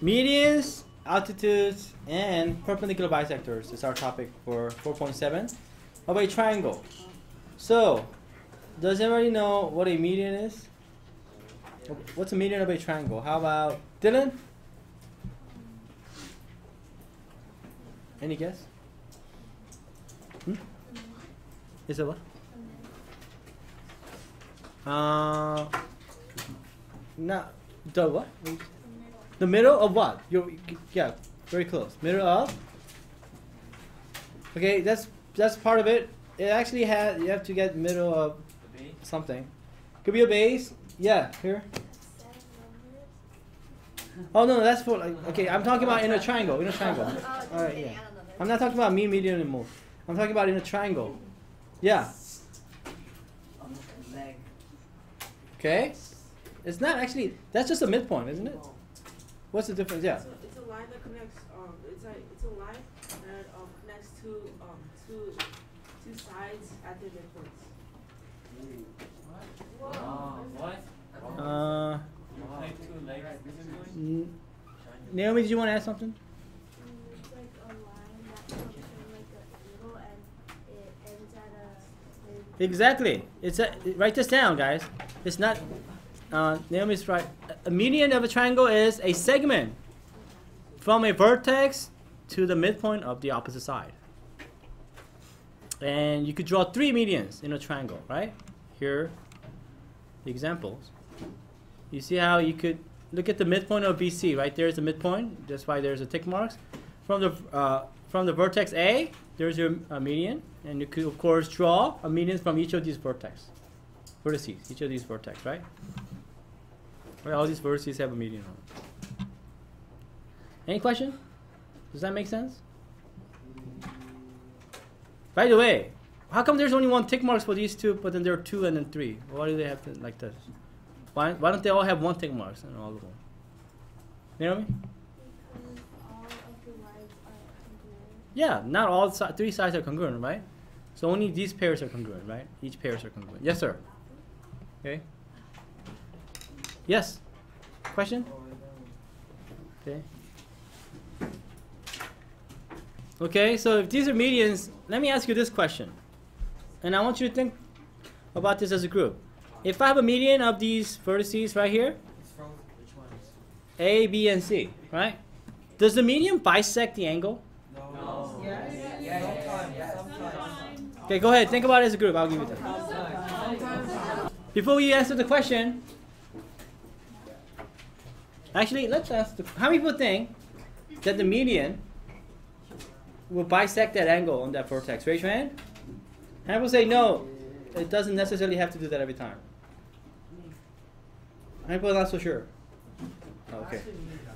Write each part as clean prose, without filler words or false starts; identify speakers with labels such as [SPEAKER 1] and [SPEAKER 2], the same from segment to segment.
[SPEAKER 1] Medians, altitudes, and perpendicular bisectors is our topic for 4.7 of a triangle. So, does everybody know what a median is? What's a median of a triangle? How about Dylan? Any guess? Is it what? Not the what? The middle of what? Yeah, very close. Middle of. Okay, that's part of it. It actually has. You have to get middle of something. Could be a base. Yeah, here. Oh no, that's for like. Okay, I'm talking about in a triangle. In a triangle. All right, yeah. I'm not talking about mean, median, and mode. I'm talking about in a triangle. Yeah. Okay. It's not actually. That's just a midpoint, isn't it? What's the difference? Yeah.
[SPEAKER 2] It's a line that connects. It's a line that connects two sides at the midpoints.
[SPEAKER 3] What?
[SPEAKER 1] Naomi, did you want to add something?
[SPEAKER 4] It's like a line that comes from like a middle and it ends at a.
[SPEAKER 1] Exactly. Write this down, guys. It's not. Naomi's right. A median of a triangle is a segment from a vertex to the midpoint of the opposite side. And you could draw 3 medians in a triangle, right? Here, the examples. You see how you could look at the midpoint of BC, right? There's the midpoint. That's why there's a tick marks. From the vertex A, there's your median, and you could of course draw a median from each of these vertices, each of these vertex, right? Right, all these vertices have a median on it. Any question? Does that make sense? By the way, how come there's only 1 tick marks for these 2, but then there are 2 and then 3? Why do they have to like this? Why don't they all have 1 tick marks and all of them? You know what I mean?
[SPEAKER 4] Because all of the lines are congruent.
[SPEAKER 1] Yeah, not all 3 sides are congruent, right? So only these pairs are congruent, right? Each pairs are congruent. Yes, sir. Okay. Yes. Question? Okay. Okay, so if these are medians, let me ask you this question. And I want you to think about this as a group. If I have a median of these vertices right here, A, B, and C, right? Does the median bisect the angle?
[SPEAKER 3] No.
[SPEAKER 1] Okay, go ahead. Think about it as a group. I'll give you that. Before we answer the question, actually, let's ask how many people think that the median will bisect that angle on that vertex? Raise your hand. And I will say no. It doesn't necessarily have to do that every time. How many people are not so sure? Okay.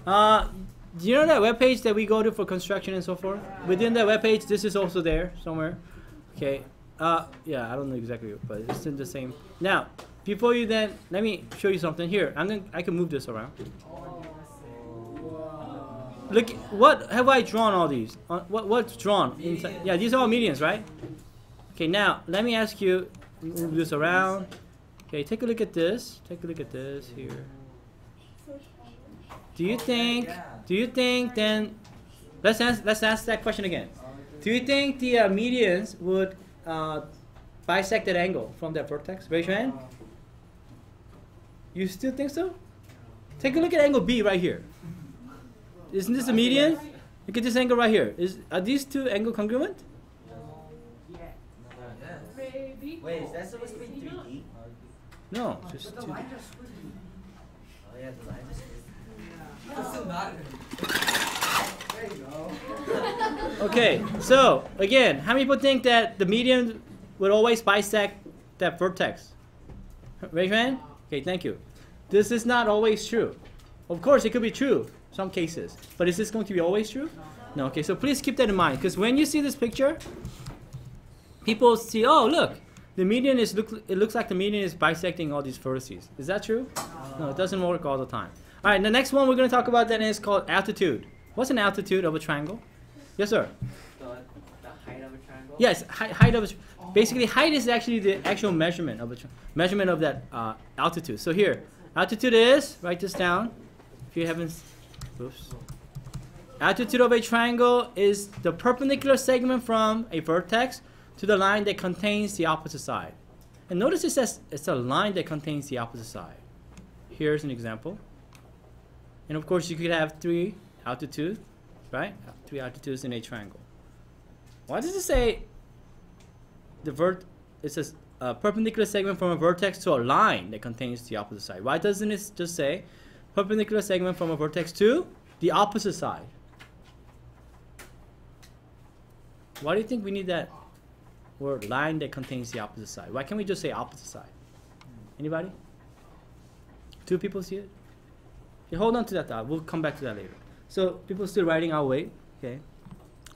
[SPEAKER 1] Do you know that webpage that we go to for construction and so forth? Within that webpage, this is also there somewhere. Okay. Yeah, I don't know exactly, but it's in the same. Now, before you then, let me show you something here. I can move this around. Look, what have I drawn all these? What's drawn inside? Yeah, these are all medians, right? Okay, now let me ask you, move this around. Okay, take a look at this. Take a look at this here. Do you think then, let's ask that question again. Do you think the medians would bisect that angle from that vertex? Raise your hand. You still think so? Take a look at angle B right here. Isn't this a median? Look at this angle right here. Are these 2 angles congruent?
[SPEAKER 3] Wait, is that supposed to be 3D?
[SPEAKER 1] No, just 2D.
[SPEAKER 3] Oh yeah, the line just There you go.
[SPEAKER 1] Okay, so again, how many people think that the median would always bisect that vertex? Raise your hand. Okay, thank you. This is not always true. Of course, it could be true some cases, but is this going to be always true? No. Okay, so please keep that in mind, because when you see this picture, people see, oh look, the median is it looks like the median is bisecting all these vertices. Is that true? No, it doesn't work all the time. All right, the next one we're going to talk about then is called altitude. What's an altitude of a triangle? Yes, sir.
[SPEAKER 3] the height of a triangle?
[SPEAKER 1] Yes, height of a. Basically, height is actually the actual measurement of that altitude. So here, altitude is, write this down. If you haven't, Oops. Altitude of a triangle is the perpendicular segment from a vertex to the line that contains the opposite side. And notice it says it's a line that contains the opposite side. Here's an example. And of course, you could have 3 altitudes, right? 3 altitudes in a triangle. Why does it say it says a perpendicular segment from a vertex to a line that contains the opposite side? Why doesn't it just say perpendicular segment from a vertex to the opposite side? Why do you think we need that word line that contains the opposite side? Why can't we just say opposite side? Anybody? 2 people see it? Okay, hold on to that thought. We'll come back to that later. So people still writing, I'll wait. Okay.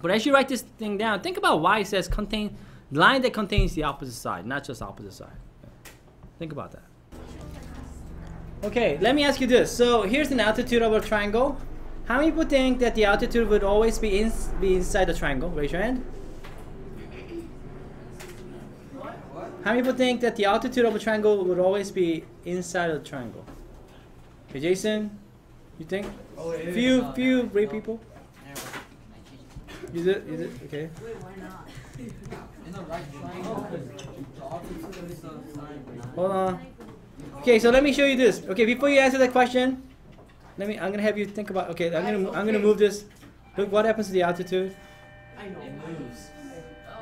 [SPEAKER 1] But as you write this thing down, think about why it says line that contains the opposite side, not just opposite side. Think about that. Okay, let me ask you this. So here's an altitude of a triangle. How many people think that the altitude would always be inside the triangle? Raise your hand. How many people think that the altitude of a triangle would always be inside of the triangle? Okay, Jason, you think? Few brave people. Is it? Okay.
[SPEAKER 3] Wait, why not? In the right triangle, the altitude is the side.
[SPEAKER 1] Hold on. Okay, so let me show you this. Okay, before you answer that question, I'm gonna have you think about. Okay, I'm gonna move this. Look, what happens to the altitude?
[SPEAKER 3] I know. It moves.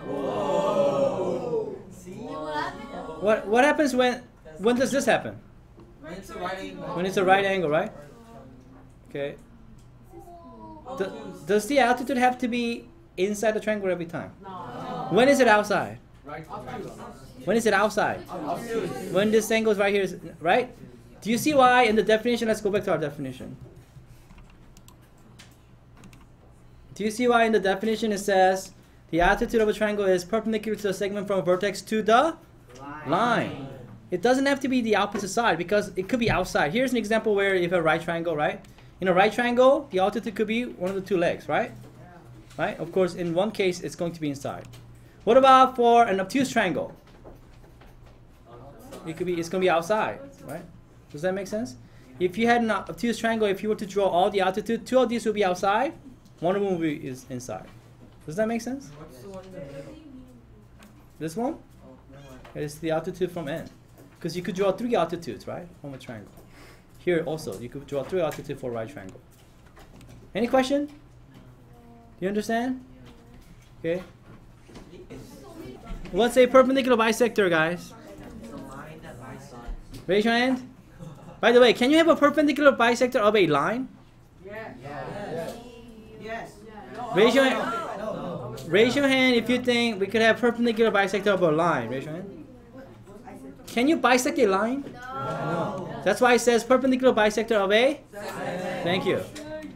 [SPEAKER 5] Whoa.
[SPEAKER 3] See?
[SPEAKER 1] What happens when does this happen?
[SPEAKER 3] When it's a right angle.
[SPEAKER 1] When it's a right angle, right? Okay. Does the altitude have to be inside the triangle every time?
[SPEAKER 2] No.
[SPEAKER 1] When is it outside?
[SPEAKER 3] Right.
[SPEAKER 1] When is it outside? When this angle is right here, right? Do you see why in the definition? Let's go back to our definition. Do you see why in the definition it says the altitude of a triangle is perpendicular to the segment from a vertex to the line? It doesn't have to be the opposite side because it could be outside. Here's an example where you have a right triangle, right? In a right triangle, the altitude could be one of the 2 legs, right? Right? Of course, in one case, it's going to be inside. What about for an obtuse triangle? It's going to be outside, right? Does that make sense? If you had an obtuse triangle, if you were to draw all the altitude, 2 of these will be outside, 1 of them will be inside. Does that make sense?
[SPEAKER 3] What's the one in the middle?
[SPEAKER 1] This one?
[SPEAKER 3] Oh, no one.
[SPEAKER 1] It's the altitude from N. Because you could draw 3 altitudes, right? From a triangle. Here also, you could draw 3 altitudes for a right triangle. Any question? Do you understand? Okay. What's a perpendicular bisector, guys?
[SPEAKER 3] It's a line that bisects.
[SPEAKER 1] Raise your hand. By the way, can you have a perpendicular bisector of a line?
[SPEAKER 3] Yes.
[SPEAKER 1] Raise your hand. Raise your hand if you think we could have perpendicular bisector of a line. Raise your hand. Can you bisect a line? No. That's why it says perpendicular bisector of a. Thank you.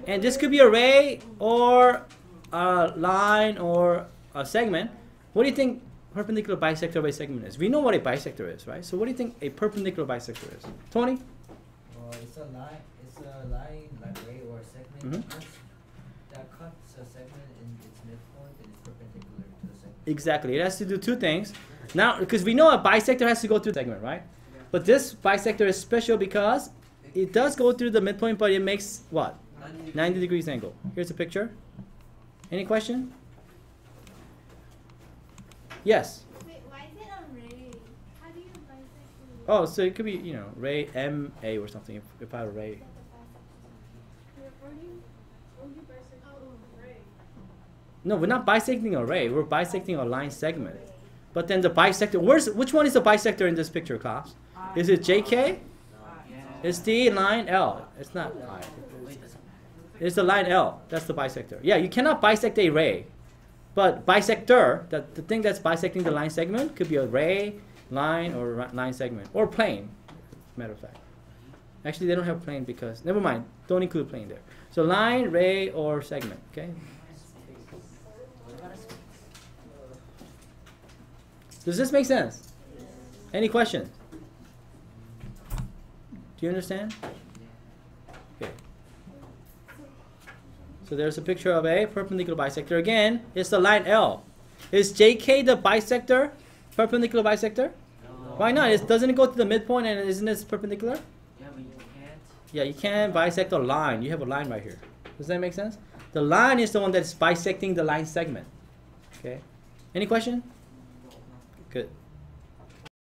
[SPEAKER 1] And this could be a ray or a line or a segment. What do you think perpendicular bisector of a segment is? We know what a bisector is, right? So what do you think a perpendicular bisector is? Tony?
[SPEAKER 5] Well, it's a line like ray or segment that cuts a segment in its midpoint and is perpendicular to the segment.
[SPEAKER 1] Exactly. It has to do 2 things. Now, because we know a bisector has to go through the segment, right? But this bisector is special because it does go through the midpoint, but it makes what? 90 degrees angle. Here's a picture. Any question? Yes.
[SPEAKER 4] Wait, why is it a ray? How do you bisect
[SPEAKER 1] Oh, so it could be, ray MA or something if I have a ray. No, we're not bisecting a ray. We're bisecting a line segment. But then the bisector, which one is the bisector in this picture, class? Is it JK? It's the line L. It's not I. It's the line L. That's the bisector. Yeah, you cannot bisect a ray. But bisector, the thing that's bisecting the line segment, could be a ray, line, or line segment. Or plane, matter of fact. Actually, they don't have plane because, never mind. Don't include plane there. So line, ray, or segment, okay? Does this make sense? Any questions? Do you understand? Okay. So there's a picture of a perpendicular bisector. Again, it's the line L. Is JK the bisector? Perpendicular bisector?
[SPEAKER 3] No.
[SPEAKER 1] Why not? Doesn't it go to the midpoint and isn't it perpendicular?
[SPEAKER 3] Yeah, but you can't.
[SPEAKER 1] Yeah, you can't bisect a line. You have a line right here. Does that make sense? The line is the one that's bisecting the line segment. Okay. Any question? Good.